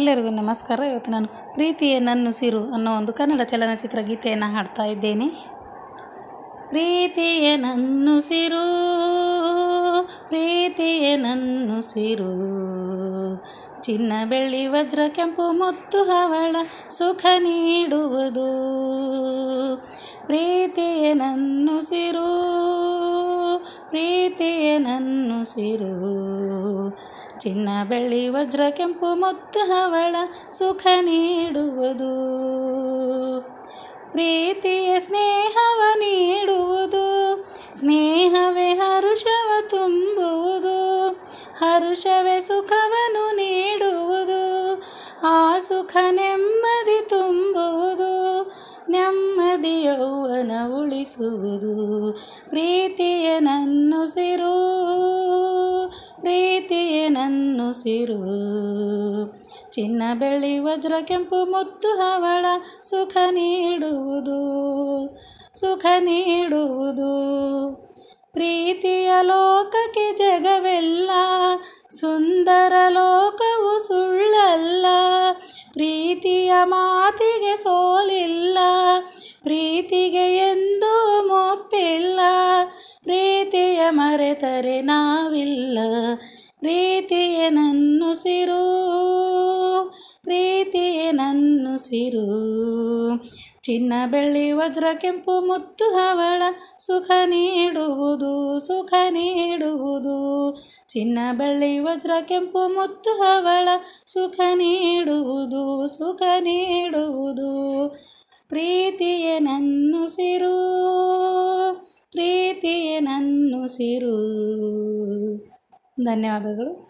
ಎಲ್ಲರಿಗೂ ನಮಸ್ಕಾರ. ಇವತ್ತು ನಾನು ಪ್ರೀತಿಯೇ ನನ್ನುಸಿರು ಅನ್ನೋ ಒಂದು ಕನ್ನಡ ಚಲನಚಿತ್ರ ಗೀತೆಯನ್ನು ಹಾಡ್ತಾ ಇದ್ದೇನೆ. ಪ್ರೀತಿಯೇ ನನ್ನುಸಿರು, ಪ್ರೀತಿಯೇ ನನ್ನುಸಿರು, ಚಿನ್ನ ಬೆಳ್ಳಿ ವಜ್ರ ಕೆಂಪು ಮುತ್ತು ಹವಳ ಸುಖ ನೀಡುವುದು. ಪ್ರೀತಿಯೇ ನನ್ನುಸಿರು, ಪ್ರೀತಿಯೇ ನನ್ನುಸಿರು, ಚಿನ್ನ ಬೆಳ್ಳಿ ವಜ್ರ ಕೆಂಪು ಮುತ್ತು ಹವಳ ಸುಖ ನೀಡುವುದು. ಪ್ರೀತಿಯ ಸ್ನೇಹವ ನೀಡುವುದು, ಸ್ನೇಹವೇ ಹರುಷವ ತುಂಬುವುದು, ಹರುಷವೇ ಸುಖವನ್ನು ನೀಡುವುದು, ಆ ಸುಖ ನೆಮ್ಮದಿ ತುಂಬುವುದು, ನೆಮ್ಮದಿ ಯೌವನ ಉಳಿಸುವುದು. ಪ್ರೀತಿಯೇ ನನ್ನುಸಿರು, ಪ್ರೀತಿಯೇ ನನ್ನುಸಿರು, ಚಿನ್ನ ಬೆಳ್ಳಿ ವಜ್ರ ಕೆಂಪು ಮುತ್ತು ಹವಳ ಸುಖ ನೀಡುವುದು, ಸುಖ ನೀಡುವುದು. ಪ್ರೀತಿಯ ಲೋಕಕ್ಕೆ ಜಗವೆಲ್ಲ, ಸುಂದರ ಲೋಕವು ಸುಳ್ಳಲ್ಲ, ಪ್ರೀತಿಯ ಮಾತಿಗೆ ಸೋಲಿಲ್ಲ, ಪ್ರೀತಿಗೆ ಎಂದೂ ಮೊಪ್ಪಿಲ್ಲ, ಪ್ರೀತಿಯ ಮರೆತರೆ ನಾವಿಲ್ಲ. ಪ್ರೀತಿಯೇ ನನ್ನುಸಿರು, ಪ್ರೀತಿಯೇ ನನ್ನುಸಿರು, ಚಿನ್ನ ಬೆಳ್ಳಿ ವಜ್ರ ಕೆಂಪು ಮುತ್ತು ಹವಳ ಸುಖ ನೀಡುವುದು, ಸುಖ ನೀಡುವುದು, ಚಿನ್ನ ಬೆಳ್ಳಿ ವಜ್ರ ಕೆಂಪು ಮುತ್ತು ಹವಳ ಸುಖ ನೀಡುವುದು, ಸುಖ ನೀಡುವುದು. ಪ್ರೀತಿಯೇ ನನ್ನುಸಿರು, ಪ್ರೀತಿಯೇ ನನ್ನುಸಿರು. ಧನ್ಯವಾದಗಳು.